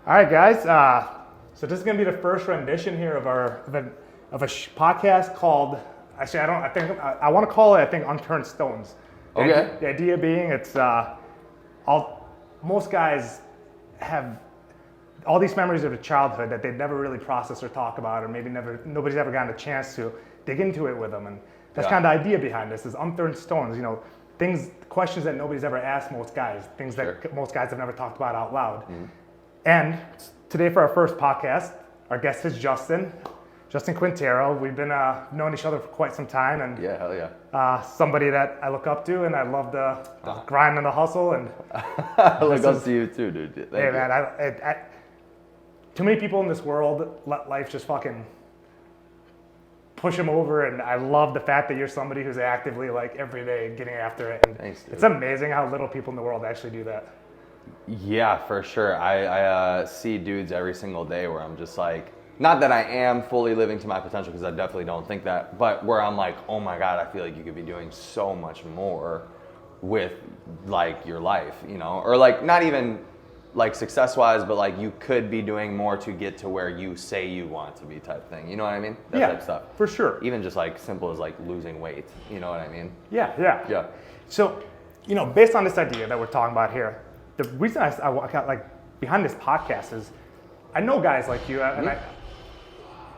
All right, guys. So this is going to be the first rendition here of a podcast called. Actually, I don't. I think I want to call it. I think Unturned Stones. Okay. The idea being, it's most guys have all these memories of their childhood that they've never really processed or talked about, or maybe nobody's ever gotten a chance to dig into it with them. And that's kind of the idea behind this is Unturned Stones. You know, questions that nobody's ever asked most guys, things that most guys have never talked about out loud. Mm-hmm. And today for our first podcast, our guest is Justin Quintero. We've been knowing each other for quite some time, and hell yeah. Somebody that I look up to, and I love the grind and the hustle. And I look up to you too, dude. Thank you. Man, too many people in this world let life just fucking push them over, and I love the fact that you're somebody who's actively, like, every day getting after it. And thanks, dude. It's amazing how little people in the world actually do that. Yeah, for sure. I see dudes every single day where I'm just like, not that I am fully living to my potential, because I definitely don't think that, but where I'm like, oh my God, I feel like you could be doing so much more with, like, your life, you know? Or, like, not even, like, success-wise, but, like, you could be doing more to get to where you say you want to be type thing. You know what I mean? That type of stuff. For sure. Even just, like, simple as, like, losing weight. You know what I mean? Yeah. So, you know, based on this idea that we're talking about here, the reason I got, like, behind this podcast is I know guys like you, and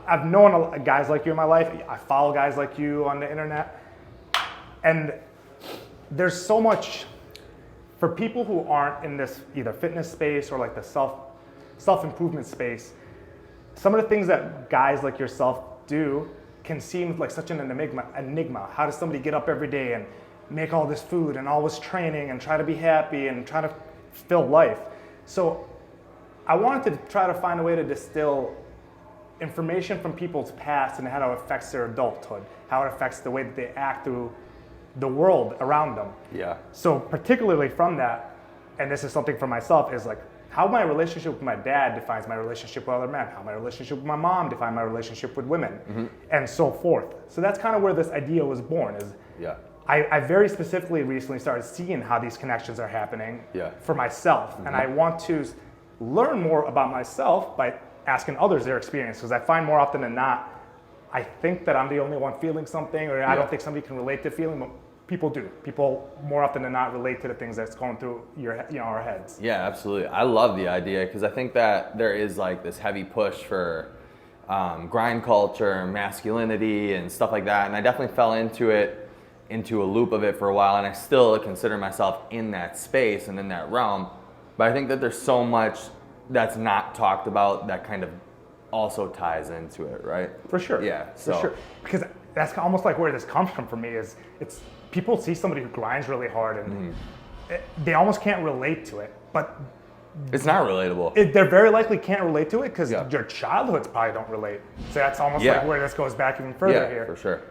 I've known guys like you in my life. I follow guys like you on the internet. And there's so much, for people who aren't in this either fitness space or like the self-improvement space, some of the things that guys like yourself do can seem like such an enigma. How does somebody get up every day and make all this food and always training and try to be happy and try to fill life? So I wanted to try to find a way to distill information from people's past and how it affects their adulthood, how it affects the way that they act through the world around them. Yeah. So particularly from that, and this is something for myself, is like how my relationship with my dad defines my relationship with other men, how my relationship with my mom defines my relationship with women, and so forth. So that's kind of where this idea was born. I very specifically recently started seeing how these connections are happening for myself, and I want to learn more about myself by asking others their experience, because I find more often than not, I think that I'm the only one feeling something, or I don't think somebody can relate to feeling, but people do. People more often than not relate to the things that's going through our heads. Yeah, absolutely. I love the idea, because I think that there is like this heavy push for grind culture, masculinity, and stuff like that, and I definitely fell into a loop of it for a while, and I still consider myself in that space and in that realm, but I think that there's so much that's not talked about that kind of also ties into it, right? For sure. Yeah. For sure. Because that's almost like where this comes from for me is it's people see somebody who grinds really hard and they almost can't relate to it, but it's not relatable. They very likely can't relate to it because your childhoods probably don't relate. So that's almost like where this goes back even further here. Yeah, for sure.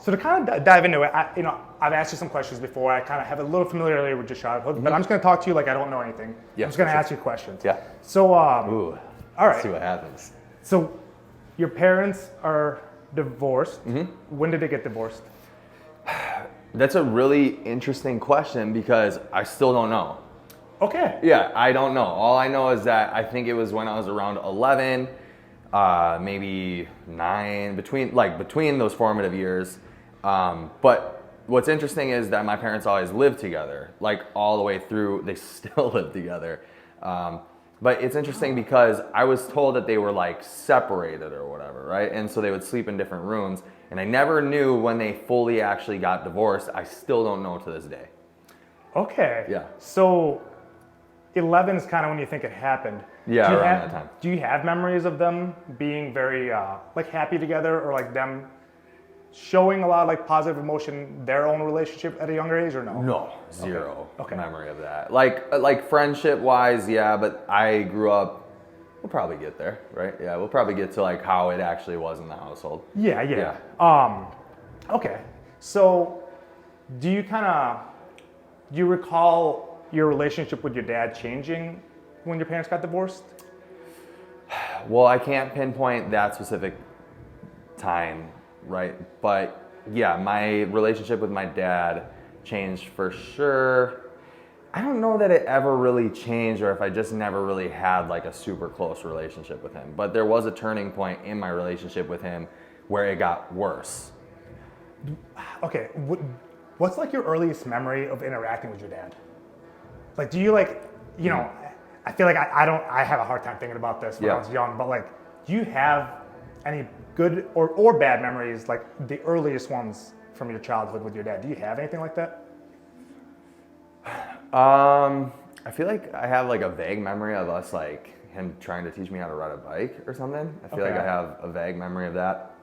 So to kind of dive into it, I've asked you some questions before. I kind of have a little familiarity with your childhood, but I'm just going to talk to you like I don't know anything. Yeah, I'm just going to ask you questions. Yeah. So, all right. Let's see what happens. So, your parents are divorced. When did they get divorced? That's a really interesting question because I still don't know. Okay. Yeah, I don't know. All I know is that I think it was when I was around 11, maybe 9, between those formative years. But what's interesting is that my parents always lived together, like all the way through. They still live together. But it's interesting because I was told that they were like separated or whatever, right? And so they would sleep in different rooms. And I never knew when they fully actually got divorced. I still don't know to this day. Okay. Yeah. So 11 is kind of when you think it happened. Yeah, around that time. Do you have memories of them being very like happy together, or like them showing a lot of like positive emotion, their own relationship at a younger age, or no? No, zero memory of that. Like friendship wise, yeah, but I grew up. We'll probably get there, right? Yeah, we'll probably get to like how it actually was in the household. Yeah. Okay. So, do you recall your relationship with your dad changing when your parents got divorced? Well, I can't pinpoint that specific time, right? But yeah, my relationship with my dad changed for sure. I don't know that it ever really changed or if I just never really had like a super close relationship with him. But there was a turning point in my relationship with him where it got worse. Okay, what's like your earliest memory of interacting with your dad? Like, do you like, you know, I feel like I have a hard time thinking about this when I was young, but like, do you have any good or bad memories, like the earliest ones from your childhood with your dad? Do you have anything like that? I feel like I have like a vague memory of us, like him trying to teach me how to ride a bike or something. I feel like I have a vague memory of that.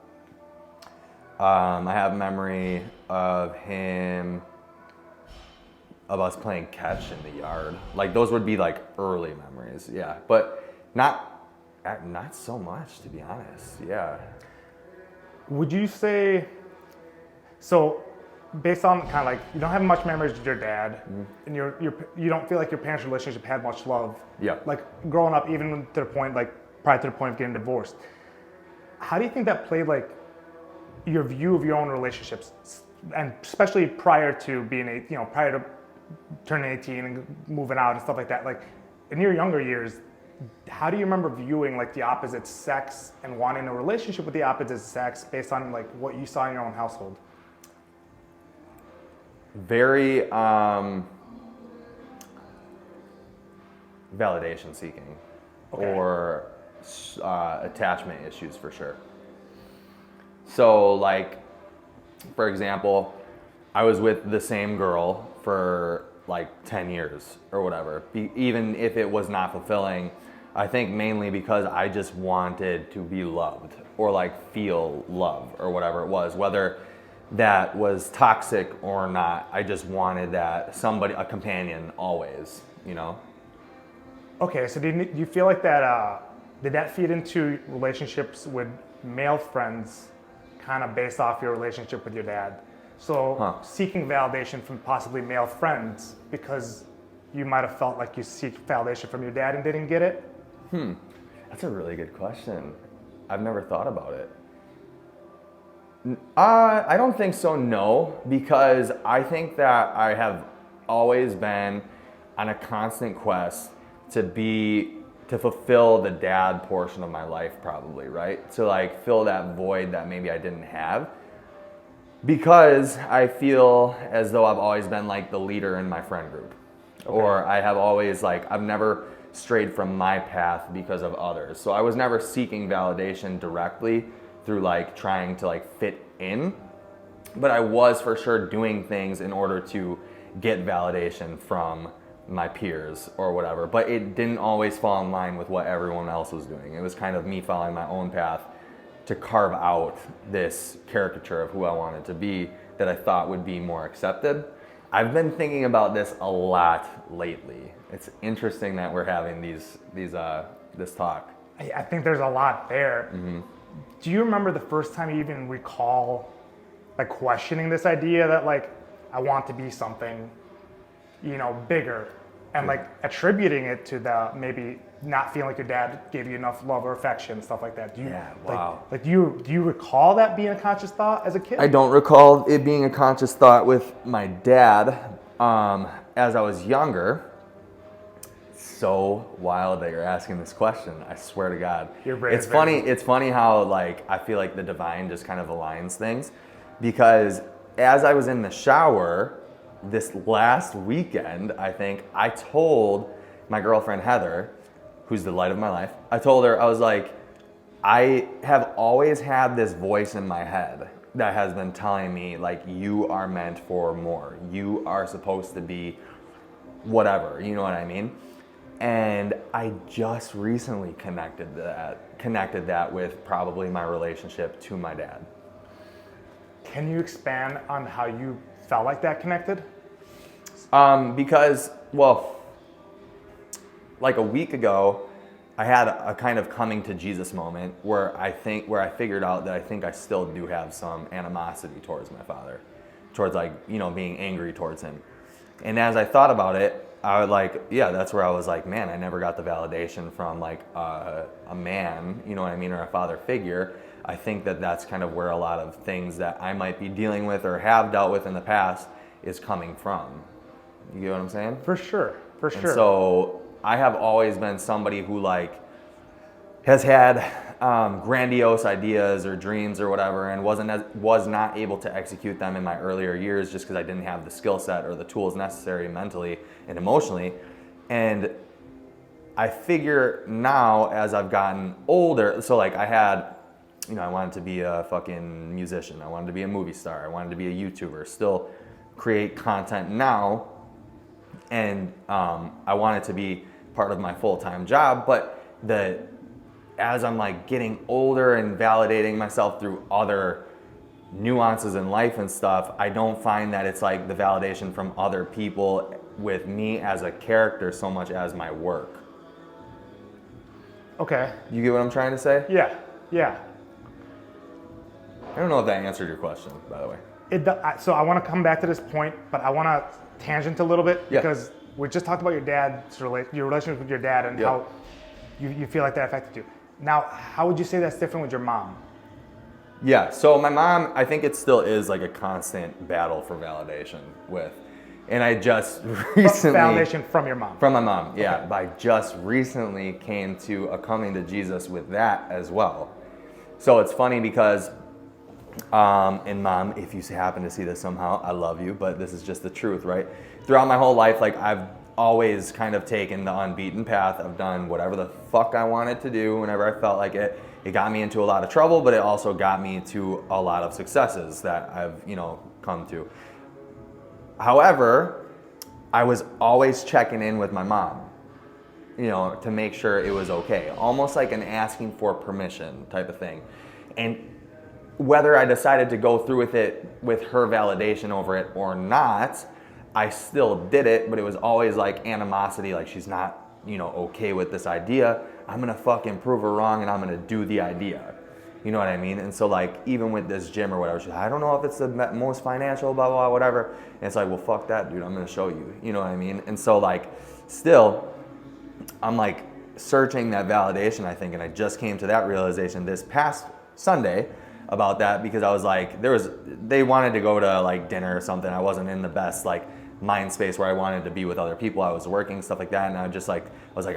I have memory of us playing catch in the yard. Like those would be like early memories, yeah. But not so much, to be honest. Yeah. Would you say, so based on kind of like, you don't have much memories with your dad, and you don't feel like your parents' relationship had much love. Yeah. Like growing up, even to the point, like prior to the point of getting divorced. How do you think that played like your view of your own relationships, and especially prior to being, prior to turning 18 and moving out and stuff like that? Like in your younger years, how do you remember viewing like the opposite sex and wanting a relationship with the opposite sex based on like what you saw in your own household? Very validation seeking, or attachment issues for sure. So like, for example, I was with the same girl for like 10 years or whatever, even if it was not fulfilling. I think mainly because I just wanted to be loved or like feel love or whatever it was, whether that was toxic or not. I just wanted that a companion always, Okay, so do you feel like that, did that feed into relationships with male friends kind of based off your relationship with your dad? So seeking validation from possibly male friends because you might have felt like you seek validation from your dad and didn't get it? That's a really good question. I've never thought about it. I don't think so, no, because I think that I have always been on a constant quest to fulfill the dad portion of my life, probably, right? To like fill that void that maybe I didn't have. Because I feel as though I've always been like the leader in my friend group. Or I have always I've never strayed from my path because of others. So I was never seeking validation directly through like trying to like fit in, but I was for sure doing things in order to get validation from my peers or whatever, but it didn't always fall in line with what everyone else was doing. It was kind of me following my own path to carve out this caricature of who I wanted to be that I thought would be more accepted. I've been thinking about this a lot lately. It's interesting that we're having this talk. I think there's a lot there. Do you remember the first time you even recall like questioning this idea that like I want to be something, bigger, and like attributing it to the maybe not feeling like your dad gave you enough love or affection, stuff like that? Do you recall that being a conscious thought as a kid? I don't recall it being a conscious thought with my dad as I was younger. So wild that you're asking this question. I swear to God. It's funny. It's funny how like I feel like the divine just kind of aligns things, because as I was in the shower this last weekend, I think I told my girlfriend Heather, who's the light of my life, I told her, I was like, I have always had this voice in my head that has been telling me like, you are meant for more. You are supposed to be whatever, you know what I mean? And I just recently connected that with probably my relationship to my dad. Can you expand on how you felt like that connected? Because, well, like a week ago, I had a kind of coming to Jesus moment where I figured out that I think I still do have some animosity towards my father, towards being angry towards him. And as I thought about it, I would that's where I was like, man, I never got the validation from a man, you know what I mean, or a father figure. I think that's kind of where a lot of things that I might be dealing with or have dealt with in the past is coming from. You get what I'm saying? For sure. For sure. And so I have always been somebody who like has had grandiose ideas or dreams or whatever, and was not able to execute them in my earlier years just because I didn't have the skill set or the tools necessary mentally and emotionally. And I figure now as I've gotten older, so like I had, I wanted to be a fucking musician. I wanted to be a movie star. I wanted to be a YouTuber. Still create content now. And I want it to be part of my full-time job. But as I'm like getting older and validating myself through other nuances in life and stuff, I don't find that it's like the validation from other people with me as a character so much as my work. Okay. You get what I'm trying to say? Yeah. I don't know if that answered your question, by the way. So I want to come back to this point, but I want to tangent a little bit because we just talked about your relationship with your dad and how you feel like that affected you. Now, how would you say that's different with your mom? Yeah, so my mom, I think it still is like a constant battle for validation with, and I just recently... Validation from your mom? From my mom, yeah. Okay. But I just recently came to a coming to Jesus with that as well. So it's funny because, and Mom, if you happen to see this somehow, I love you, but this is just the truth, right? Throughout my whole life, like I've always kind of taken the unbeaten path. I've done whatever the fuck I wanted to do whenever I felt like it. It got me into a lot of trouble, but it also got me to a lot of successes that I've, come to. However, I was always checking in with my mom, to make sure it was okay. Almost like an asking for permission type of thing. And whether I decided to go through with it, with her validation over it or not, I still did it, but it was always like animosity, like she's not, okay with this idea. I'm gonna fucking prove her wrong and I'm gonna do the idea. You know what I mean? And so like, even with this gym or whatever, she's like, I don't know if it's the most financial, blah, blah, blah, whatever. And it's like, well, fuck that, dude, I'm gonna show you. You know what I mean? And so like, still, I'm like searching that validation, I think, and I just came to that realization this past Sunday about that because I was like, they wanted to go to like dinner or something. I wasn't in the best like mind space where I wanted to be with other people. I was working, stuff like that. And I was like,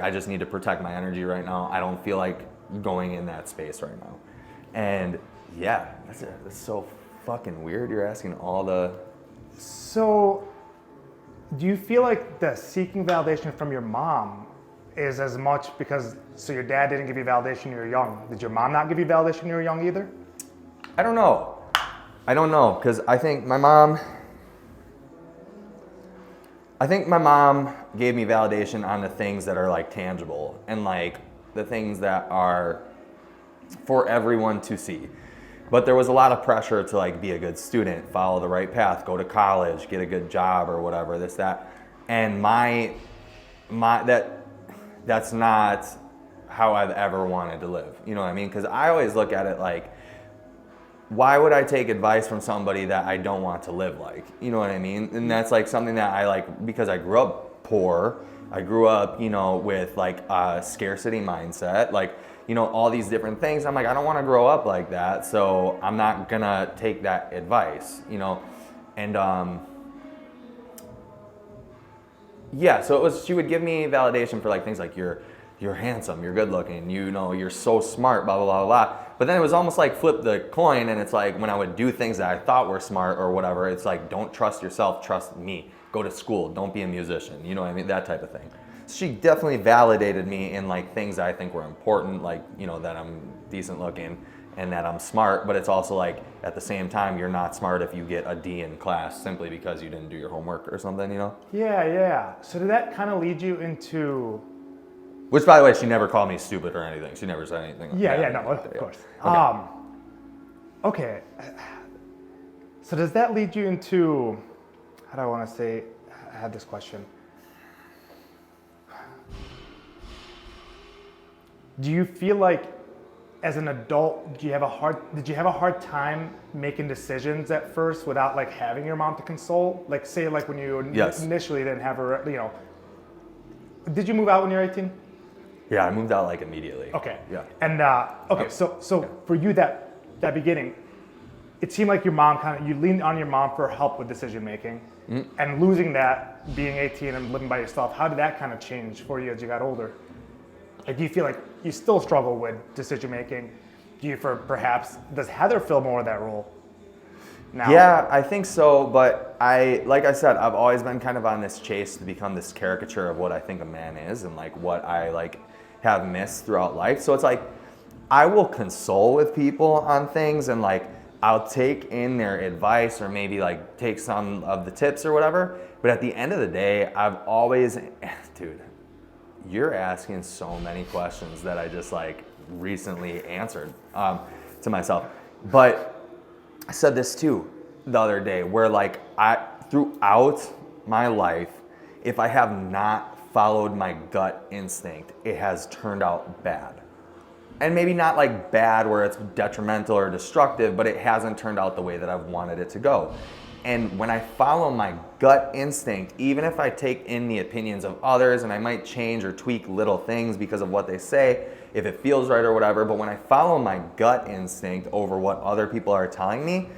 I just need to protect my energy right now. I don't feel like going in that space right now. And yeah, that's so fucking weird. You're asking all the... So do you feel like the seeking validation from your mom is as much because, so your dad didn't give you validation when you were young. Did your mom not give you validation when you were young either? I don't know, because I think my mom gave me validation on the things that are like tangible and like the things that are for everyone to see. But there was a lot of pressure to like be a good student, follow the right path, go to college, get a good job or whatever, this, that. And that's not how I've ever wanted to live. You know what I mean? Because I always look at it like, why would I take advice from somebody that I don't want to live like? You know what I mean? And that's like something that I like, because I grew up poor. I grew up, with like a scarcity mindset, like, all these different things. I'm like, I don't want to grow up like that. So I'm not gonna take that advice, and, yeah, so she would give me validation for like things like you're handsome, you're good looking, you're so smart, blah, blah, blah, blah. But then it was almost like flip the coin, and it's like when I would do things that I thought were smart or whatever, it's like, don't trust yourself, trust me. Go to school, don't be a musician, you know what I mean? That type of thing. She definitely validated me in like things that I think were important, like, that I'm decent looking and that I'm smart, but it's also like, at the same time, you're not smart if you get a D in class simply because you didn't do your homework or something, Yeah. So did that kind of lead you into... Which, by the way, she never called me stupid or anything. She never said anything like that. Of course. Okay. Okay. So does that lead you into... How do I want to say... I had this question. Do you feel like, as an adult, did you have a hard time making decisions at first without like having your mom to consult? Like, say, like when you initially didn't have her, Did you move out when you were 18? Yeah, I moved out like immediately. Okay. Yeah. And so for you, that beginning, it seemed like your mom you leaned on your mom for help with decision making. and losing that, being 18 and living by yourself, how did that kind of change for you as you got older? Like, do you feel like you still struggle with decision making? Does Heather fill more of that role now? Yeah, I think so, but like I said, I've always been kind of on this chase to become this caricature of what I think a man is and like what I like have missed throughout life. So it's like, I will console with people on things and like, I'll take in their advice or maybe like take some of the tips or whatever. But at the end of the day, I've always, dude, you're asking so many questions that I just like recently answered to myself. But I said this too the other day where like throughout my life, if I have not followed my gut instinct, it has turned out bad. And maybe not like bad where it's detrimental or destructive, but it hasn't turned out the way that I've wanted it to go. And when I follow my gut instinct, even if I take in the opinions of others and I might change or tweak little things because of what they say, if it feels right or whatever, but when I follow my gut instinct over what other people are telling me,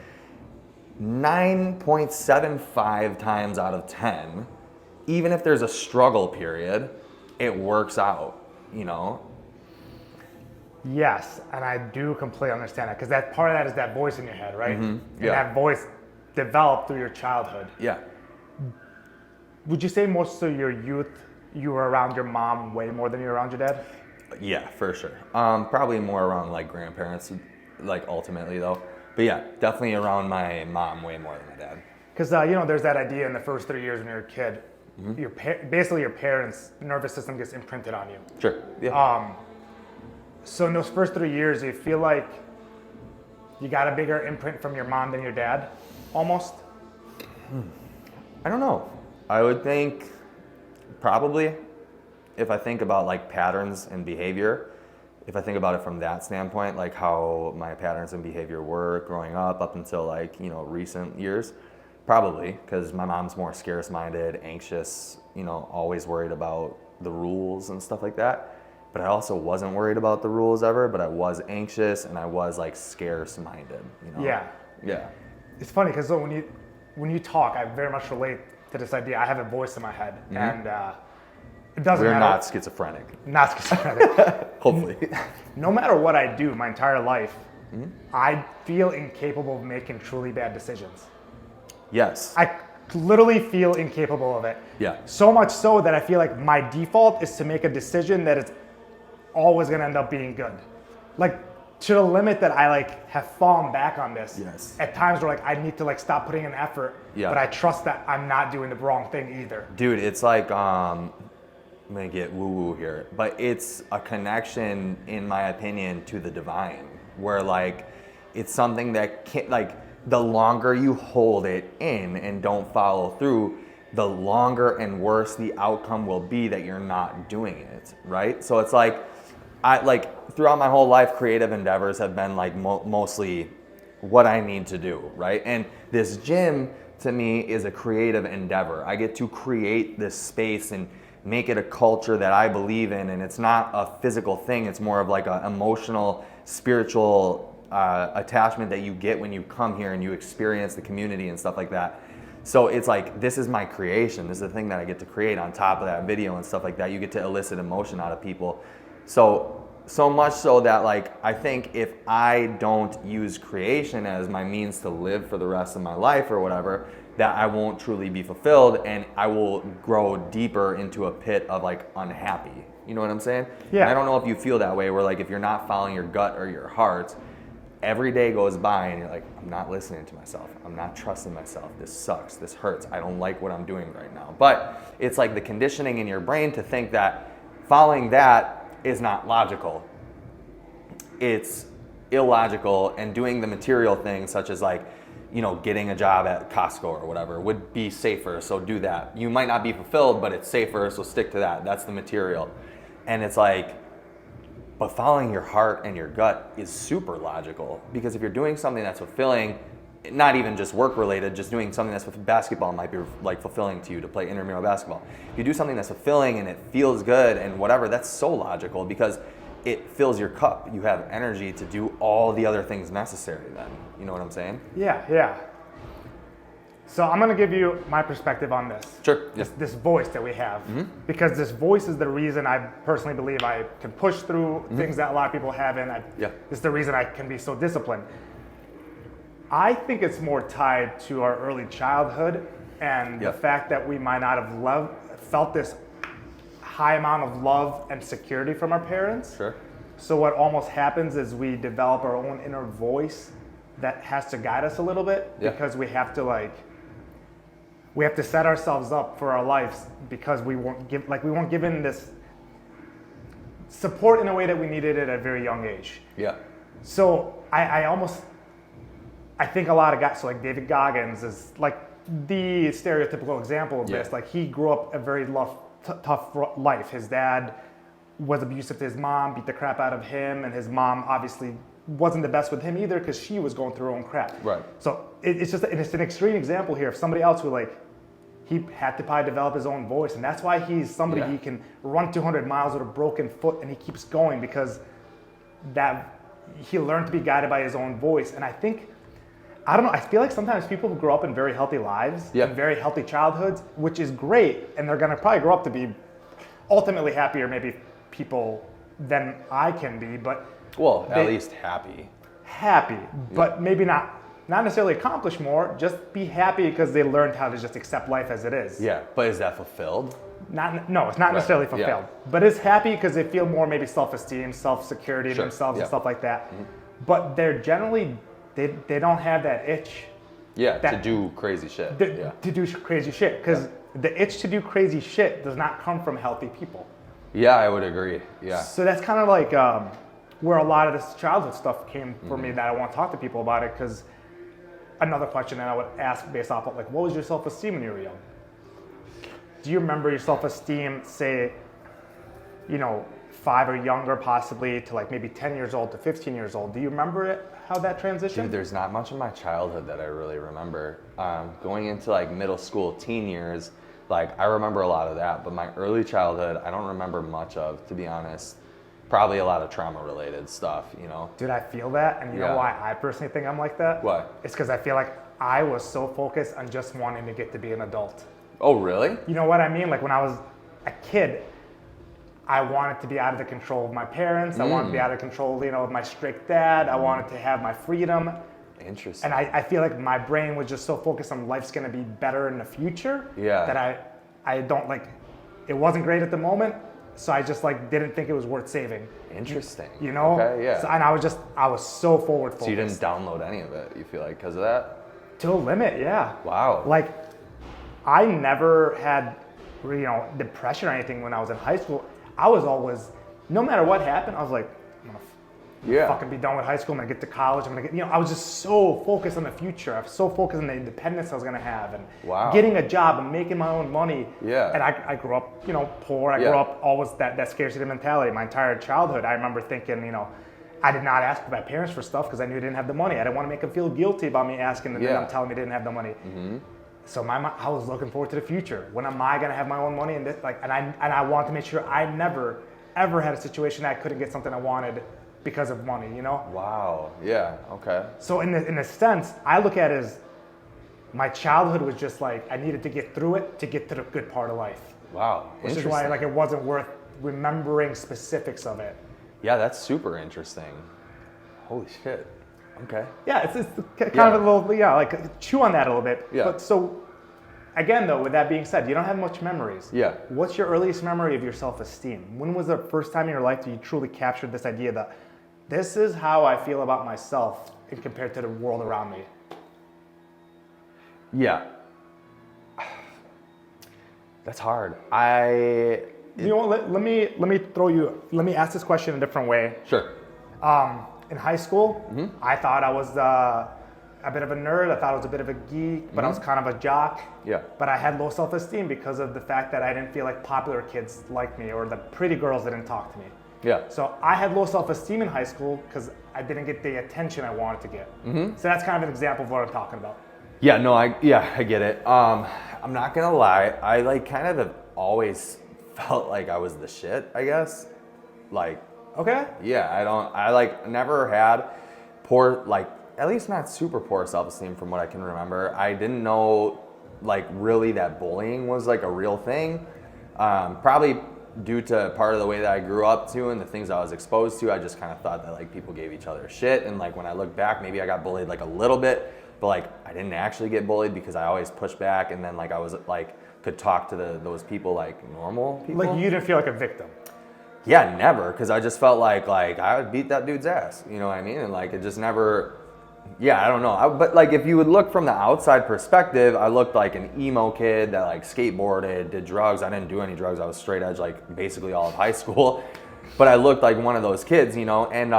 9.75 times out of 10, even if there's a struggle period, it works out, you know? Yes, and I do completely understand that because that part of that is that voice in your head, right? Mm-hmm. And Yeah. that voice developed through your childhood. Yeah. Would you say most of your youth you were around your mom way more than you were around your dad? Yeah, for sure. Probably more around like grandparents, like ultimately though. But yeah, definitely around my mom way more than my dad. Because there's that idea in the first 3 years when you're a kid, basically your parents' nervous system gets imprinted on you. Sure. Yeah. So in those first 3 years, do you feel like you got a bigger imprint from your mom than your dad, almost? I don't know. I would think probably if I think about like patterns and behavior, if I think about it from that standpoint, like how my patterns and behavior were growing up until like, recent years, probably because my mom's more scarce-minded, anxious, always worried about the rules and stuff like that. But I also wasn't worried about the rules ever, but I was anxious and I was like scarce-minded, Yeah. Yeah. It's funny because when you talk, I very much relate to this idea. I have a voice in my head, and it doesn't We're matter. not schizophrenic. Not schizophrenic. Hopefully. No matter what I do my entire life, I feel incapable of making truly bad decisions. Yes. I literally feel incapable of it. Yeah. So much so that I feel like my default is to make a decision that is always going to end up being good. Like, to the limit that I like have fallen back on this. Yes. At times where like I need to like stop putting in effort, Yeah. but I trust that I'm not doing the wrong thing either. Dude, it's like, I'm gonna get woo-woo here, but it's a connection, in my opinion, to the divine, where like, it's something that can't, like, the longer you hold it in and don't follow through, the longer and worse the outcome will be that you're not doing it, right? So it's like, throughout my whole life, creative endeavors have been like mostly what I need to do, right? And this gym to me is a creative endeavor. I get to create this space and make it a culture that I believe in, and it's not a physical thing. It's more of like an emotional, spiritual attachment that you get when you come here and you experience the community and stuff like that. So it's like, this is my creation. This is the thing that I get to create on top of that video and stuff like that. You get to elicit emotion out of people. So much so that like, I think if I don't use creation as my means to live for the rest of my life or whatever, that I won't truly be fulfilled and I will grow deeper into a pit of like unhappy. You know what I'm saying? Yeah. And I don't know if you feel that way where like, if you're not following your gut or your heart, every day goes by and you're like, I'm not listening to myself. I'm not trusting myself. This sucks. This hurts. I don't like what I'm doing right now. But it's like the conditioning in your brain to think that following that is not logical. It's illogical, and doing the material things such as like, getting a job at Costco or whatever would be safer. So do that. You might not be fulfilled, but it's safer. So stick to that. That's the material. And it's like, but following your heart and your gut is super logical, because if you're doing something that's fulfilling, not even just work related, just doing something that's with basketball might be like fulfilling to you to play intramural basketball. If you do something that's fulfilling and it feels good and whatever, that's so logical because it fills your cup. You have energy to do all the other things necessary then. You know what I'm saying? Yeah. So I'm gonna give you my perspective on this. Sure. This voice that we have, because this voice is the reason I personally believe I can push through things that a lot of people haven't. It's the reason I can be so disciplined. I think it's more tied to our early childhood and the fact that we might not have felt this high amount of love and security from our parents. Sure. So what almost happens is we develop our own inner voice that has to guide us a little bit because we have to set ourselves up for our lives because we weren't given this support in a way that we needed it at a very young age. Yeah. So I think a lot of guys, so like David Goggins is like the stereotypical example of this. Like he grew up a very tough life. His dad was abusive to his mom, beat the crap out of him, and his mom obviously wasn't the best with him either because she was going through her own crap. Right. So it's an extreme example here of somebody else who he had to probably develop his own voice, and that's why he's somebody he can run 200 miles with a broken foot and he keeps going because that he learned to be guided by his own voice. And I don't know, I feel like sometimes people who grow up in very healthy lives and very healthy childhoods, which is great, and they're gonna probably grow up to be ultimately happier maybe people than I can be, but at least happy, but maybe not necessarily accomplish more, just be happy because they learned how to just accept life as it is. Yeah, but is that fulfilled? No, it's not necessarily fulfilled, but it's happy because they feel more maybe self-esteem, self-security in themselves and stuff like that. But they're generally, they don't have that itch. To do crazy shit. To do crazy shit, because the itch to do crazy shit does not come from healthy people. Yeah, I would agree. Yeah. So that's kind of like where a lot of this childhood stuff came for me that I want to talk to people about it, because another question that I would ask based off of what was your self-esteem when you were young? Do you remember your self-esteem, say, 5 or younger possibly to maybe 10 years old to 15 years old? Do you remember it, how that transitioned? Dude, there's not much of my childhood that I really remember. Going into middle school, teen years, I remember a lot of that, but my early childhood, I don't remember much of, to be honest. Probably a lot of trauma-related stuff, Dude, I feel that, and you know why I personally think I'm like that? Why? It's because I feel like I was so focused on just wanting to get to be an adult. Oh, really? You know what I mean? When I was a kid, I wanted to be out of the control of my parents. I wanted to be out of control, of my strict dad. I wanted to have my freedom. Interesting. And I feel like my brain was just so focused on life's going to be better in the future that I don't it wasn't great at the moment. So I just didn't think it was worth saving. Interesting. Okay, yeah. So, and I was so forward focused. So you didn't download any of it, you feel like, because of that? To a limit, yeah. Wow. I never had, depression or anything when I was in high school. I was always, no matter what happened, I was like, I'm gonna fucking be done with high school. I'm gonna get to college. I'm gonna get, I was just so focused on the future. I was so focused on the independence I was gonna have and getting a job and making my own money. Yeah. And I grew up, poor. I grew up always that scarcity mentality. My entire childhood, I remember thinking, I did not ask my parents for stuff because I knew I didn't have the money. I didn't want to make them feel guilty about me asking and them telling me I didn't have the money. Mm-hmm. So I was looking forward to the future. When am I gonna have my own money? And I wanted to make sure I never ever had a situation that I couldn't get something I wanted because of money. Wow. Yeah. Okay. So in a sense, I look at it as my childhood was just I needed to get through it to get to the good part of life. Wow. Which is why it wasn't worth remembering specifics of it. Yeah, that's super interesting. Holy shit. Okay. Yeah, it's kind of a little, chew on that a little bit. Yeah. But so, again though, with that being said, you don't have much memories. Yeah. What's your earliest memory of your self-esteem? When was the first time in your life that you truly captured this idea that this is how I feel about myself compared to the world around me? Yeah. That's hard. You know what, let me ask this question a different way. Sure. In high school, I thought I was a bit of a nerd. I thought I was a bit of a geek, but I was kind of a jock. Yeah. But I had low self-esteem because of the fact that I didn't feel like popular kids liked me or the pretty girls didn't talk to me. Yeah. So I had low self-esteem in high school because I didn't get the attention I wanted to get. So that's kind of an example of what I'm talking about. Yeah, no, I get it. I'm not gonna lie, I kind of have always felt like I was the shit, I guess. Okay. Yeah, I never had poor, at least not super poor self-esteem from what I can remember. I didn't know like really that bullying was like a real thing. Probably due to part of the way that I grew up to and the things I was exposed to, I just kind of thought that like people gave each other shit. And like when I look back, maybe I got bullied like a little bit, but like I didn't actually get bullied because I always pushed back. And then like I was like, could talk to those people like normal people. Like you didn't feel like a victim. Yeah, never, because I just felt like I would beat that dude's ass, you know what I mean? And like it just never, yeah, I don't know. But like if you would look from the outside perspective, I looked like an emo kid that like skateboarded, did drugs. I didn't do any drugs. I was straight edge like basically all of high school. But I looked like one of those kids, you know? And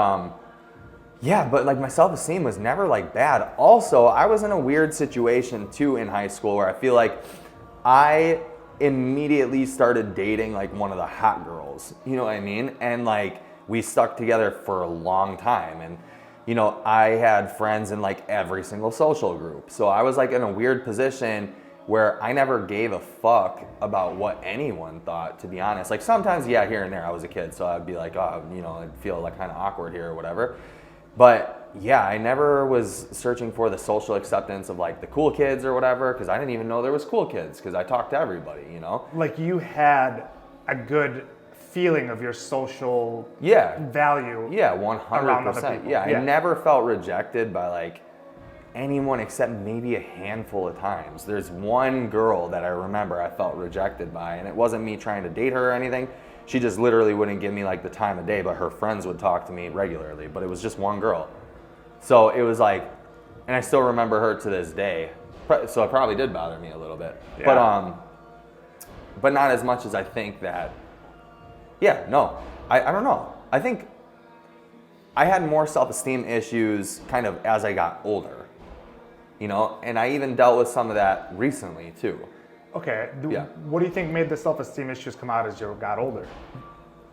yeah, but like my self-esteem was never like bad. Also, I was in a weird situation too in high school where I feel like I immediately started dating like one of the hot girls, you know what I mean? And like we stuck together for a long time. And you know, I had friends in like every single social group. So I was like in a weird position where I never gave a fuck about what anyone thought, to be honest. Like sometimes, yeah, here and there, I was a kid, so I'd be like, oh, you know, I'd feel like kind of awkward here or whatever. But yeah, I never was searching for the social acceptance of like the cool kids or whatever, because I didn't even know there was cool kids, because I talked to everybody, you know? Like you had a good feeling of your social value. Yeah, around other 100%. people. Yeah, I never felt rejected by like anyone except maybe a handful of times. There's one girl that I remember I felt rejected by, and it wasn't me trying to date her or anything. She just literally wouldn't give me like the time of day, but her friends would talk to me regularly. But it was just one girl. So it was like, and I still remember her to this day. So it probably did bother me a little bit. Yeah. But not as much as I think that. Yeah, no, I don't know. I think I had more self-esteem issues kind of as I got older, you know, and I even dealt with some of that recently too. Okay, what do you think made the self-esteem issues come out as you got older?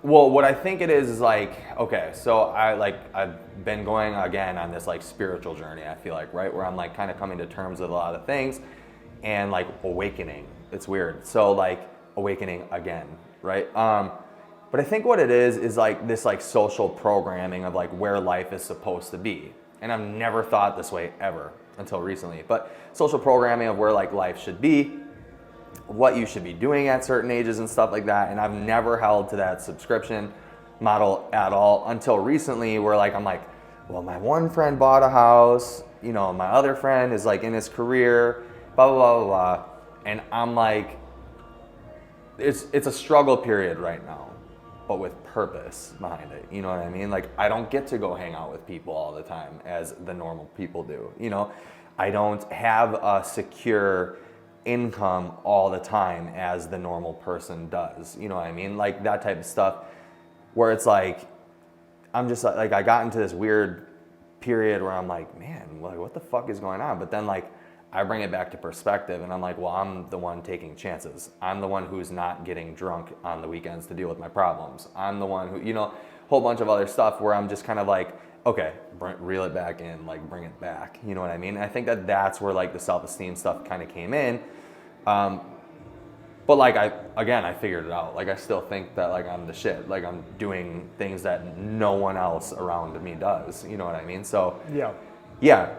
Well, what I think it is like, okay, so I've been going again on this like spiritual journey, I feel like, right? Where I'm like kind of coming to terms with a lot of things and like awakening. It's weird. So like awakening again, right? But I think what it is like this like social programming of like where life is supposed to be. And I've never thought this way ever until recently. But social programming of where like life should be, what you should be doing at certain ages and stuff like that. And I've never held to that subscription model at all until recently where like I'm like, well, my one friend bought a house, you know, my other friend is like in his career, blah, blah, blah, blah, blah. And I'm like, it's a struggle period right now, but with purpose behind it. You know what I mean? Like I don't get to go hang out with people all the time as the normal people do. You know, I don't have a secure income all the time as the normal person does. You know what I mean? Like that type of stuff where it's like, I'm just like, I got into this weird period where I'm like, man, like what the fuck is going on? But then like, I bring it back to perspective and I'm like, well, I'm the one taking chances. I'm the one who's not getting drunk on the weekends to deal with my problems. I'm the one who, you know, a whole bunch of other stuff where I'm just kind of like, okay, reel it back in, like bring it back. You know what I mean? And I think that that's where like the self-esteem stuff kind of came in. But like I figured it out. Like I still think that like I'm the shit. Like I'm doing things that no one else around me does. You know what I mean? So yeah.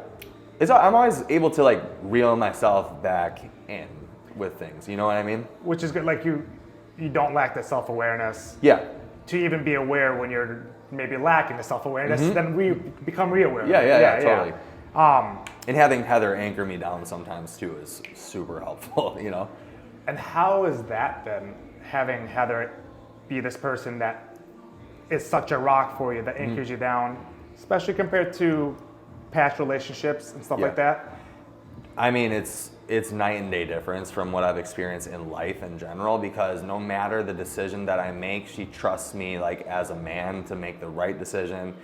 I'm always able to like reel myself back in with things. You know what I mean? Which is good. Like you don't lack the self-awareness. Yeah. To even be aware when you're maybe lacking the self-awareness, then we become reaware. Yeah, totally. And having Heather anchor me down sometimes too is super helpful, you know? And how is that then, having Heather be this person that is such a rock for you, that anchors you down, especially compared to past relationships and stuff like that? I mean, it's night and day difference from what I've experienced in life in general, because no matter the decision that I make, she trusts me like as a man to make the right decision.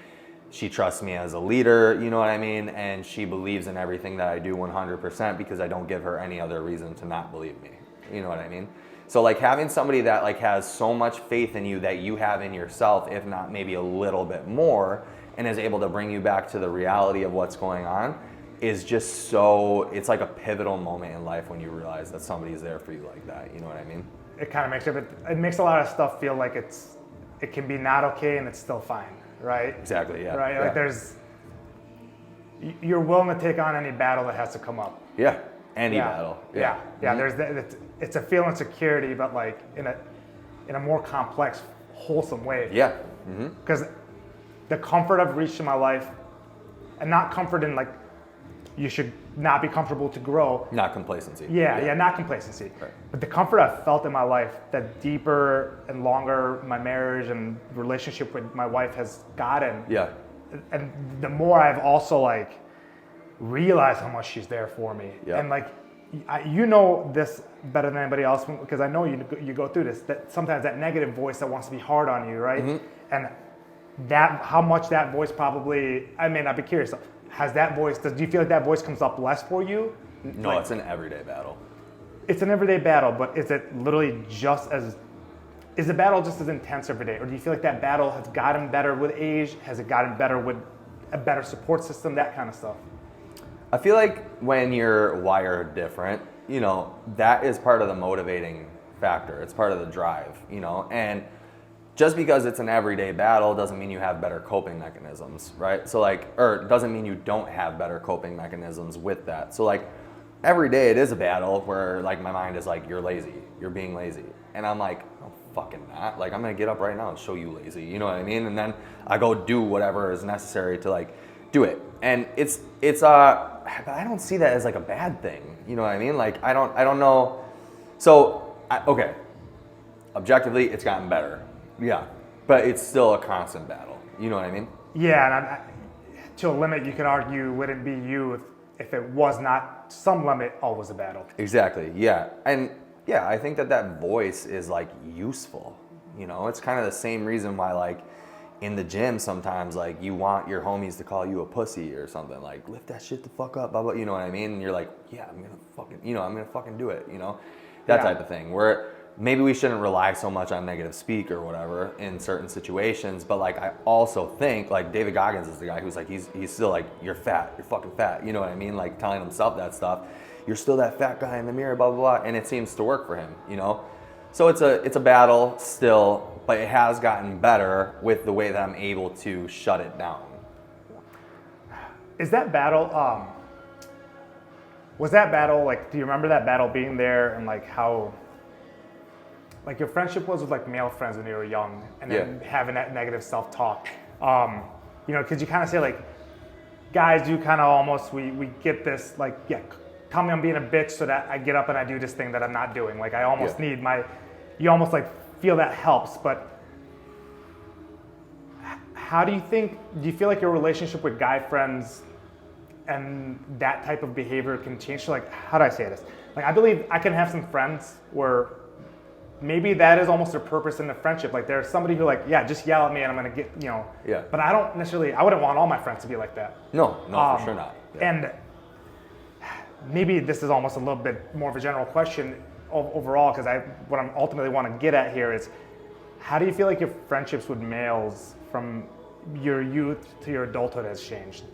She trusts me as a leader, you know what I mean? And she believes in everything that I do 100% because I don't give her any other reason to not believe me. You know what I mean? So like having somebody that like has so much faith in you that you have in yourself, if not maybe a little bit more, and is able to bring you back to the reality of what's going on, is just so, it's like a pivotal moment in life when you realize that somebody's there for you like that. You know what I mean? It kind of makes it makes a lot of stuff feel like it can be not okay and it's still fine, right? Exactly, yeah. Right? Like you're willing to take on any battle that has to come up. Yeah. Any Yeah. battle. Yeah. There's it's a feeling of security, but like in a more complex, wholesome way. Yeah. Because the comfort I've reached in my life, and not comfort in like you should not be comfortable to grow. Not complacency. Yeah, not complacency. Right. But the comfort I've felt in my life, the deeper and longer my marriage and relationship with my wife has gotten. Yeah. And the more I've also like realized how much she's there for me. Yeah. And like, you know this better than anybody else because I know you go through this. That sometimes that negative voice that wants to be hard on you, right? And that how much that voice probably, I may not be curious. Has that voice? Do you feel like that voice comes up less for you? No, Like, it's an everyday battle. it's an everyday battle, but is it literally just as? Is the battle just as intense every day, or do you feel like that battle has gotten better with age? Has it gotten better with a better support system? That kind of stuff. I feel like when you're wired different, you know, that is part of the motivating factor. It's part of the drive, you know, and just because it's an everyday battle doesn't mean you have better coping mechanisms, right? So like, or doesn't mean you don't have better coping mechanisms with that. So like, every day it is a battle where like my mind is like, you're lazy, you're being lazy. And I'm like, no, fucking not. Like, I'm gonna get up right now and show you lazy, you know what I mean? And then I go do whatever is necessary to like do it. And it's but I don't see that as like a bad thing, you know what I mean? Like, I don't know. So, okay, objectively, it's gotten better. Yeah, but it's still a constant battle. You know what I mean? Yeah, and to a limit, you could argue wouldn't be you if it was not some limit always a battle. Exactly. Yeah, and yeah, I think that voice is like useful. You know, it's kind of the same reason why like in the gym sometimes like you want your homies to call you a pussy or something, like lift that shit the fuck up, blah blah. You know what I mean? And you're like, yeah, I'm gonna fucking do it. You know, that type of thing. Where maybe we shouldn't rely so much on negative speak or whatever in certain situations, but like I also think like David Goggins is the guy who's like he's still like, you're fat, you're fucking fat, you know what I mean? Like telling himself that stuff. You're still that fat guy in the mirror, blah blah blah, and it seems to work for him, you know? So it's a battle still, but it has gotten better with the way that I'm able to shut it down. Is that battle was that battle like, do you remember that battle being there and like how like your friendship was with like male friends when you were young, and then having that negative self-talk, you know, because you kind of say like, guys do kind of almost, we get this like, tell me I'm being a bitch so that I get up and I do this thing that I'm not doing. Like I almost need you almost like feel that helps, but how do you feel like your relationship with guy friends and that type of behavior can change? So like, how do I say this? Like I believe I can have some friends where maybe that is almost their purpose in the friendship. Like there's somebody who like, just yell at me and I'm gonna get, you know. Yeah. But I wouldn't want all my friends to be like that. No, for sure not. Yeah. And maybe this is almost a little bit more of a general question overall, because what I ultimately want to get at here is, how do you feel like your friendships with males from your youth to your adulthood has changed?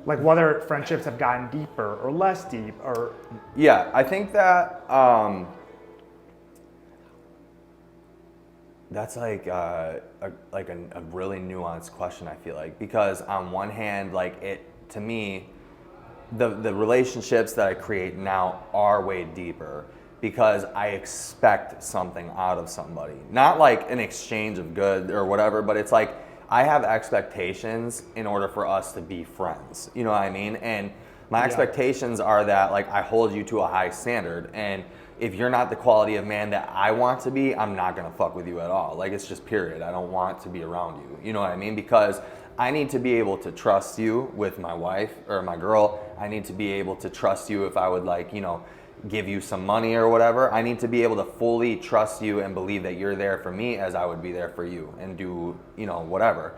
Like whether friendships have gotten deeper or less deep, or I think that that's like a really nuanced question, I feel like, because on one hand, like to me, the relationships that I create now are way deeper because I expect something out of somebody. Not like an exchange of good or whatever, but it's like I have expectations in order for us to be friends. You know what I mean? And my expectations are that like I hold you to a high standard, and if you're not the quality of man that I want to be, I'm not gonna fuck with you at all. Like it's just period. I don't want to be around you. You know what I mean? Because I need to be able to trust you with my wife or my girl. I need to be able to trust you if I would like, you know, give you some money or whatever. I need to be able to fully trust you and believe that you're there for me as I would be there for you and do, you know, whatever.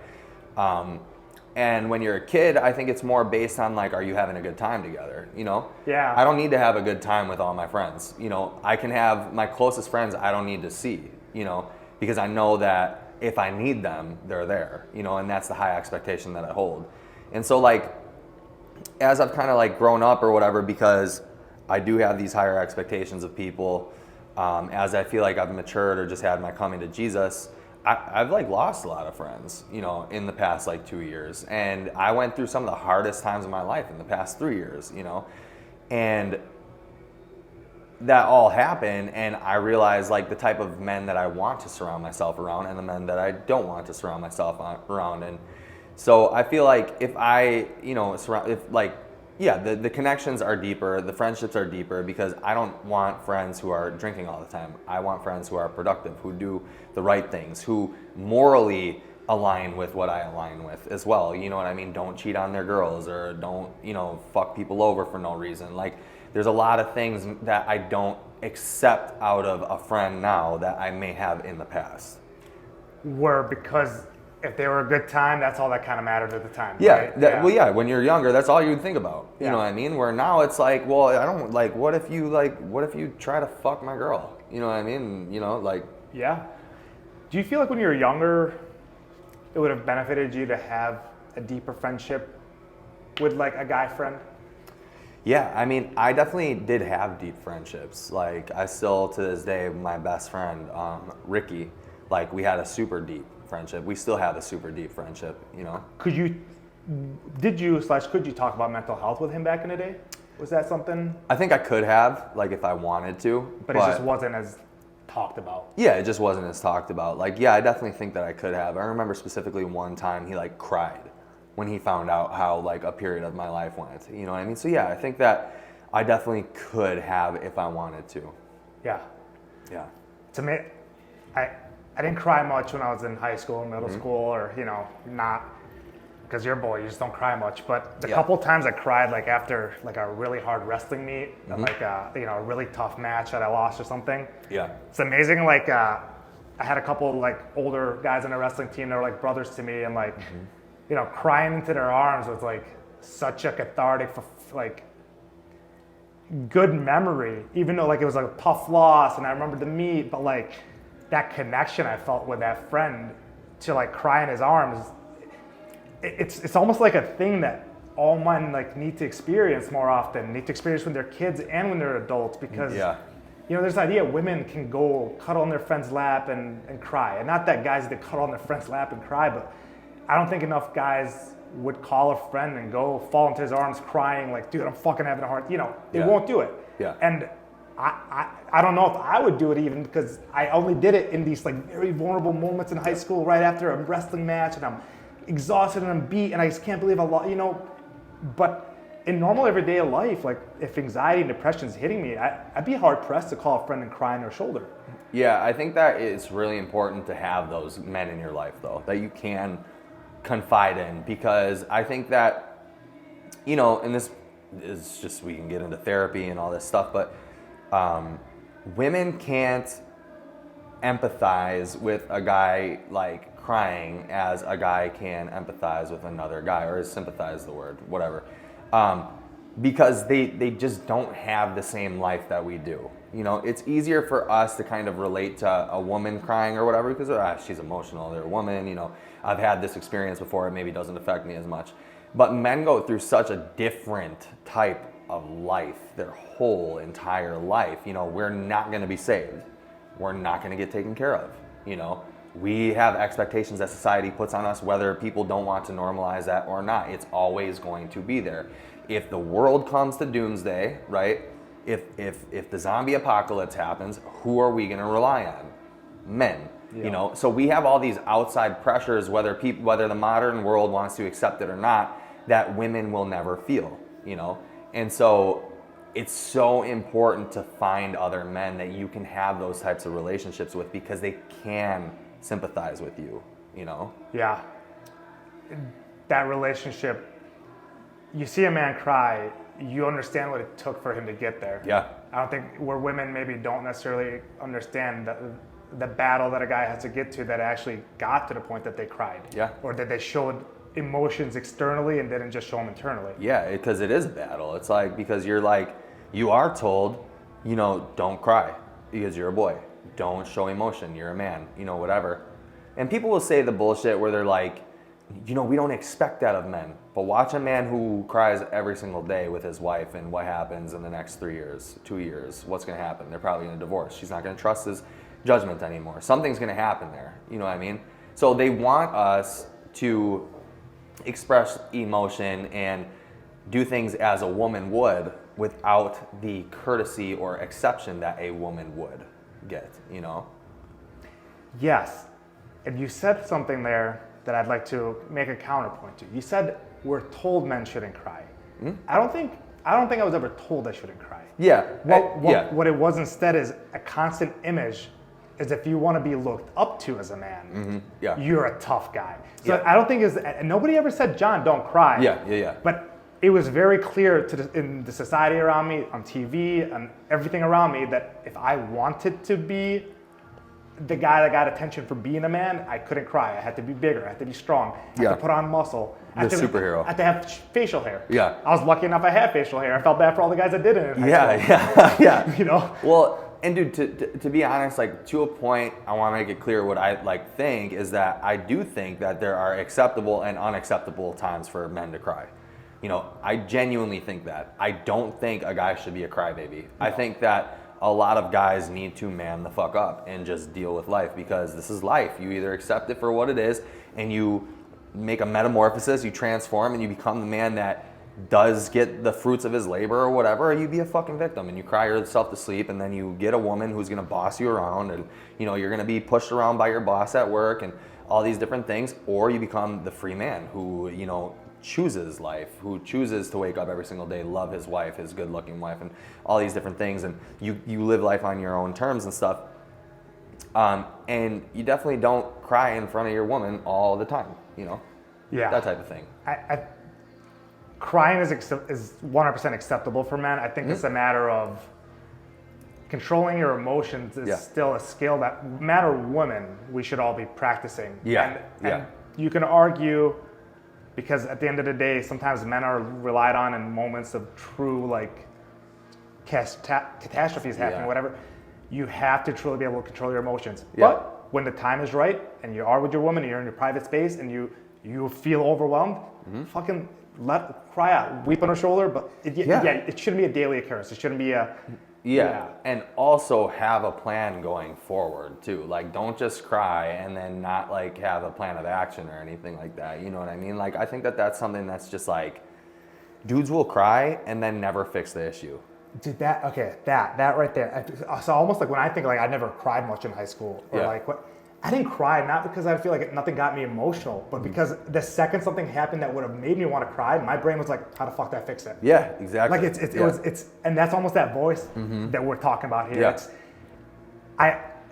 And when you're a kid, I think it's more based on like, are you having a good time together? You know? Yeah. I don't need to have a good time with all my friends. You know, I can have my closest friends I don't need to see, you know, because I know that if I need them, they're there, you know, and that's the high expectation that I hold. And so like, as I've kind of like grown up or whatever, because I do have these higher expectations of people, as I feel like I've matured or just had my coming to Jesus, I've like lost a lot of friends, you know, in the past like 2 years. And I went through some of the hardest times of my life in the past 3 years, you know. And that all happened, and I realized like the type of men that I want to surround myself around and the men that I don't want to surround myself around. And so I feel like if I, the connections are deeper, the friendships are deeper, because I don't want friends who are drinking all the time. I want friends who are productive, who do the right things, who morally align with what I align with as well. You know what I mean? Don't cheat on their girls, or don't, fuck people over for no reason. Like, there's a lot of things that I don't accept out of a friend now that I may have in the past. Because if they were a good time, that's all that kind of mattered at the time. Yeah, right? Well, yeah. When you're younger, that's all you would think about. You Yeah. know what I mean? Where now it's like, well, I don't like. What if you try to fuck my girl? You know what I mean? Yeah. Do you feel like when you were younger, it would have benefited you to have a deeper friendship with like a guy friend? Yeah, I mean, I definitely did have deep friendships. Like, I still, to this day, my best friend, Ricky, like, we had a super deep friendship. We still have a super deep friendship, Could you talk about mental health with him back in the day? Was that something? I think I could have, like, if I wanted to. But it just wasn't as talked about. Yeah, it just wasn't as talked about. Like, yeah, I definitely think that I could have. I remember specifically one time he, like, cried when he found out how, like, a period of my life went. You know what I mean? So, yeah, I think that I definitely could have if I wanted to. Yeah. Yeah. To me, I didn't cry much when I was in high school and middle school, or, not, because you're a boy, you just don't cry much. But the couple times I cried, like, after, like, a really hard wrestling meet, like, a really tough match that I lost or something. Yeah. It's amazing, like, I had a couple, like, older guys on the wrestling team that were, like, brothers to me, and, like, crying into their arms was, like, such a cathartic, like, good memory, even though, like, it was, like, a tough loss, and I remember the meet, but, like, that connection I felt with that friend to, like, cry in his arms, it's almost like a thing that all men, like, need to experience more often, need to experience when they're kids and when they're adults, because there's the idea women can go cuddle on their friend's lap and cry, and not that guys that cuddle on their friend's lap and cry, but I don't think enough guys would call a friend and go fall into his arms crying like, dude, I'm fucking having a hard, they won't do it. Yeah. And I don't know if I would do it, even because I only did it in these, like, very vulnerable moments in high school, right after a wrestling match, and I'm exhausted and I'm beat and I just can't believe I lost, but in normal everyday life, like, if anxiety and depression is hitting me, I'd be hard pressed to call a friend and cry on their shoulder. Yeah, I think that it's really important to have those men in your life, though, that you can confide in, because I think that, and this is just, we can get into therapy and all this stuff, but women can't empathize with a guy, like, crying as a guy can empathize with another guy, or sympathize, the word, whatever, because they just don't have the same life that we do. It's easier for us to kind of relate to a woman crying or whatever, because she's emotional, they're a woman, I've had this experience before, it maybe doesn't affect me as much. But men go through such a different type of life, their whole entire life. We're not going to be saved. We're not going to get taken care of. We have expectations that society puts on us, whether people don't want to normalize that or not. It's always going to be there. If the world comes to doomsday, right? If the zombie apocalypse happens, who are we going to rely on? Men. Yeah. So we have all these outside pressures, whether the modern world wants to accept it or not, that women will never feel. And so it's so important to find other men that you can have those types of relationships with, because they can sympathize with you. Yeah. That relationship, you see a man cry, you understand what it took for him to get there. Yeah. I don't think where women maybe don't necessarily understand the battle that a guy has to get to, that actually got to the point that they cried. Yeah. Or that they showed emotions externally and didn't just show them internally. Yeah, because it is a battle. It's like, because you are told, don't cry because you're a boy. Don't show emotion, you're a man, whatever. And people will say the bullshit where they're like, we don't expect that of men. But watch a man who cries every single day with his wife, and what happens in the next 3 years, 2 years, what's going to happen? They're probably going to divorce. She's not going to trust his judgment anymore. Something's going to happen there. You know what I mean? So they want us to express emotion and do things as a woman would, without the courtesy or exception that a woman would get, you know? Yes. And you said something there that I'd like to make a counterpoint to. You said we're told men shouldn't cry. I don't think I was ever told I shouldn't cry. Yeah. What it was instead is a constant image is if you want to be looked up to as a man, you're a tough guy. So I don't think nobody ever said, John, don't cry. Yeah. But it was very clear in the society around me, on TV, and everything around me that if I wanted to be the guy that got attention for being a man, I couldn't cry. I had to be bigger. I had to be strong. I had to put on muscle. Superhero. I had to have facial hair. Yeah. I was lucky enough I had facial hair. I felt bad for all the guys that didn't in high school. Yeah. You know? Well, and dude, to be honest, like to a point, I want to make it clear what I like think is that I do think that there are acceptable and unacceptable times for men to cry. You know, I genuinely think that. I don't think a guy should be a crybaby. No. I think that a lot of guys need to man the fuck up and just deal with life because this is life. You either accept it for what it is and you make a metamorphosis, you transform and you become the man that does get the fruits of his labor or whatever, or you be a fucking victim and you cry yourself to sleep and then you get a woman who's gonna boss you around and you know you're gonna be pushed around by your boss at work and all these different things, or you become the free man who, you know, chooses life, who chooses to wake up every single day, love his wife, his good looking wife, and all these different things, and you live life on your own terms and stuff. And you definitely don't cry in front of your woman all the time, you know? Yeah. That type of thing. Crying is 100% acceptable for men. I think it's a matter of controlling your emotions is still a skill that, man or woman, we should all be practicing. And you can argue, because at the end of the day, sometimes men are relied on in moments of true like catastrophes happening, whatever. You have to truly be able to control your emotions. But when the time is right and you are with your woman and you're in your private space and you feel overwhelmed, fucking cry out, weep on her shoulder. But it shouldn't be a daily occurrence. It shouldn't be a and also have a plan going forward too. Like, don't just cry and then not like have a plan of action or anything like that. You know what I mean? Like, I think that that's something that's just like, dudes will cry and then never fix the issue. Dude, that right there. So almost like when I think like I never cried much in high school or like what. I didn't cry, not because I feel like nothing got me emotional, but because the second something happened that would have made me want to cry, my brain was like, how the fuck did I fix it? Yeah, exactly. Like it's and that's almost that voice that we're talking about here.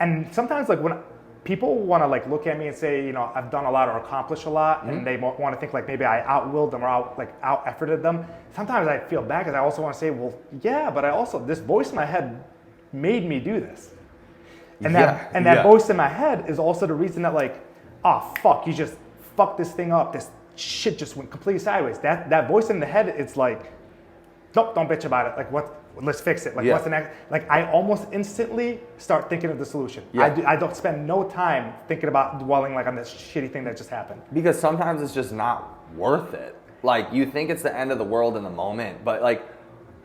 And sometimes like when people want to like look at me and say, you know, I've done a lot or accomplished a lot, and they want to think like maybe I out-willed them or out-efforted them. Sometimes I feel bad because I also want to say, well, yeah, but I also, this voice in my head made me do this. And that voice in my head is also the reason that like, oh fuck, you just fucked this thing up. This shit just went completely sideways. That voice in the head, it's like, nope, don't bitch about it. Like what? Let's fix it. Like what's the next? Like I almost instantly start thinking of the solution. I don't spend no time thinking about dwelling like on this shitty thing that just happened. Because sometimes it's just not worth it. Like you think it's the end of the world in the moment, but like.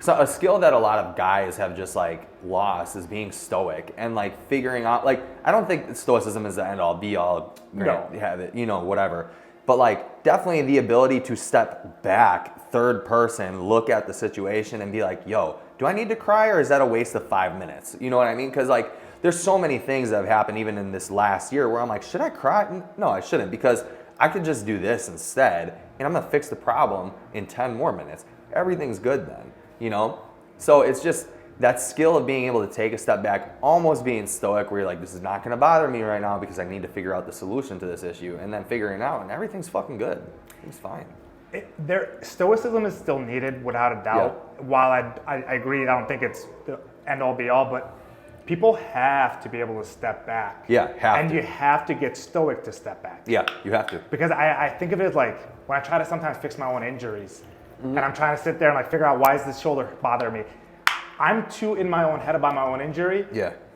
So a skill that a lot of guys have just like lost is being stoic and like figuring out, like, I don't think stoicism is the end all be all, no. You have it, you know, whatever. But like definitely the ability to step back, third person, look at the situation and be like, yo, do I need to cry or is that a waste of 5 minutes? You know what I mean? Because like there's so many things that have happened even in this last year where I'm like, should I cry? No, I shouldn't, because I could just do this instead and I'm gonna fix the problem in 10 more minutes. Everything's good then. You know, so it's just that skill of being able to take a step back, almost being stoic, where you're like, this is not going to bother me right now because I need to figure out the solution to this issue, and then figuring it out, and everything's fucking good. It's fine. Stoicism is still needed without a doubt. Yeah. While I agree, I don't think it's the end all be all, but people have to be able to step back. Yeah, you have to get stoic to step back. Yeah, you have to. Because I think of it as like when I try to sometimes fix my own injuries. And I'm trying to sit there and like figure out why is this shoulder bothering me. I'm too in my own head about my own injury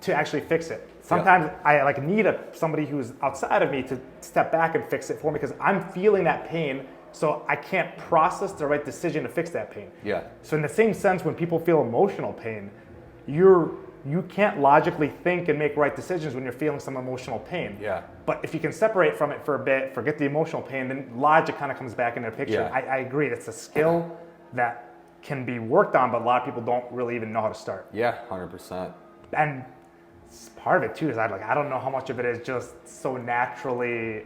to actually fix it. Sometimes I like need somebody who's outside of me to step back and fix it for me because I'm feeling that pain, so I can't process the right decision to fix that pain. Yeah. So in the same sense, when people feel emotional pain, you can't logically think and make right decisions when you're feeling some emotional pain. Yeah. But if you can separate from it for a bit, forget the emotional pain, then logic kind of comes back into the picture. Yeah. I agree. It's a skill that can be worked on, but a lot of people don't really even know how to start. Yeah, 100%. And part of it too is I don't know how much of it is just so naturally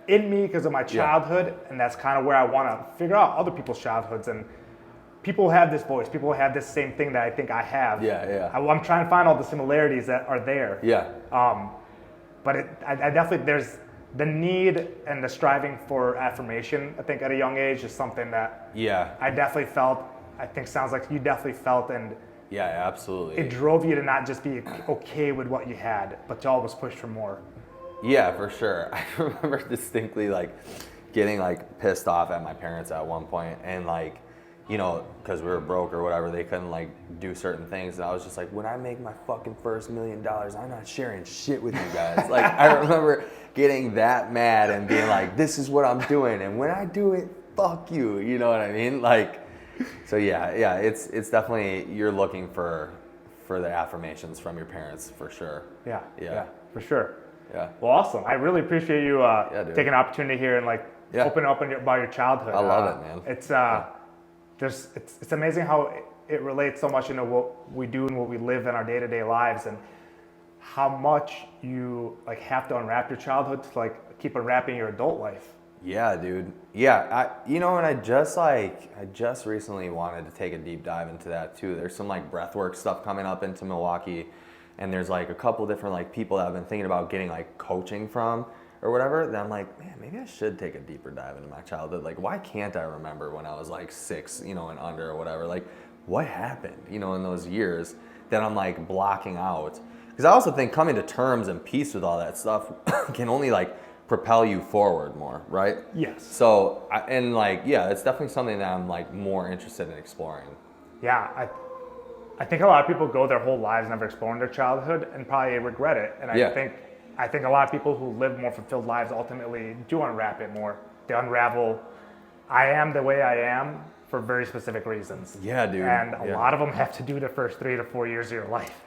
in me because of my childhood, and that's kind of where I want to figure out other people's childhoods. And people have this voice, people have this same thing that I think I have. I'm trying to find all the similarities that are there. But I definitely, there's the need and the striving for affirmation, I think at a young age is something that I definitely felt. I think sounds like you definitely felt, and absolutely. It drove you to not just be okay with what you had, but to always push for more. Yeah, for sure. I remember distinctly like getting like pissed off at my parents at one point, and like, you know, because we were broke or whatever, they couldn't like do certain things, and I was just like, when I make my fucking first $1 million, I'm not sharing shit with you guys. Like, I remember getting that mad and being like, this is what I'm doing, and when I do it, fuck you. You know what I mean? Like, so yeah, it's definitely, you're looking for the affirmations from your parents for sure. Yeah, for sure. Yeah. Well, awesome. I really appreciate you taking an opportunity here and like opening up about your childhood. I love it, man. It's amazing how it relates so much into what we do and what we live in our day-to-day lives, and how much you like have to unwrap your childhood to like keep unwrapping your adult life. Yeah, dude. Yeah, and I just recently wanted to take a deep dive into that too. There's some like breathwork stuff coming up into Milwaukee, and there's like a couple different like people that I've been thinking about getting like coaching from or whatever. Then I'm like, man, maybe I should take a deeper dive into my childhood. Like, why can't I remember when I was like 6, you know, and under or whatever? Like, what happened, you know, in those years that I'm like blocking out? Because I also think coming to terms and peace with all that stuff can only like propel you forward more, right? Yes. So, it's definitely something that I'm like more interested in exploring. Yeah, I think a lot of people go their whole lives never exploring their childhood and probably regret it. And I think a lot of people who live more fulfilled lives ultimately do unwrap it more. They unravel, I am the way I am for very specific reasons. Yeah, dude. And a lot of them have to do the first 3 to 4 years of your life.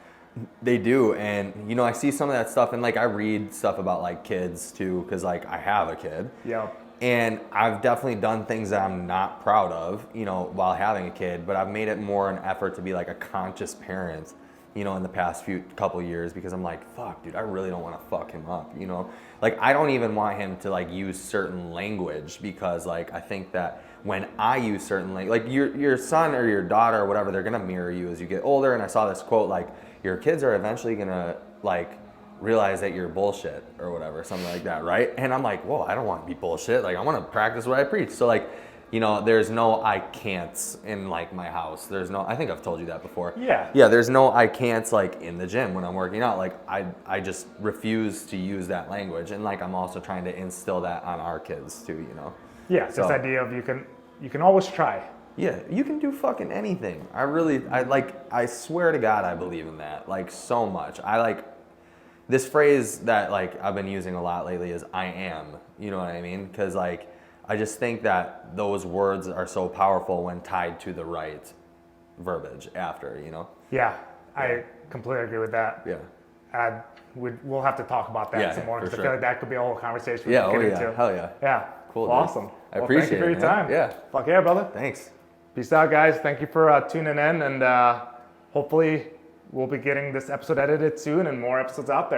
They do, and you know, I see some of that stuff, and like I read stuff about like kids too, because like I have a kid. Yep. And I've definitely done things that I'm not proud of, you know, while having a kid, but I've made it more an effort to be like a conscious parent, you know, in the past couple years, because I'm like, fuck, dude, I really don't want to fuck him up, you know? Like, I don't even want him to like use certain language, because like I think that when I use certain language, like your son or your daughter or whatever, they're gonna mirror you as you get older. And I saw this quote, like, your kids are eventually gonna like realize that you're bullshit or whatever, something like that, right? And I'm like, whoa, I don't want to be bullshit. Like, I want to practice what I preach. So like, you know, there's no I can'ts in like my house. There's no, I think I've told you that before. Yeah. Yeah, there's no I can'ts like in the gym when I'm working out. Like I just refuse to use that language. And like, I'm also trying to instill that on our kids too, you know? Yeah, it's this idea of you can always try. Yeah, you can do fucking anything. I swear to God, I believe in that, like, so much. I like, this phrase that, like, I've been using a lot lately is I am, you know what I mean? Because, like, I just think that those words are so powerful when tied to the right verbiage after, you know? Yeah, I completely agree with that. Yeah. We'll have to talk about that some more, because I feel like that could be a whole conversation we Yeah, could get into. Hell yeah. Yeah. Cool, Well, awesome. I appreciate thank you for it, your man. time. Yeah. Fuck yeah, brother. Thanks. Peace out, guys. Thank you for tuning in, and hopefully we'll be getting this episode edited soon and more episodes out there.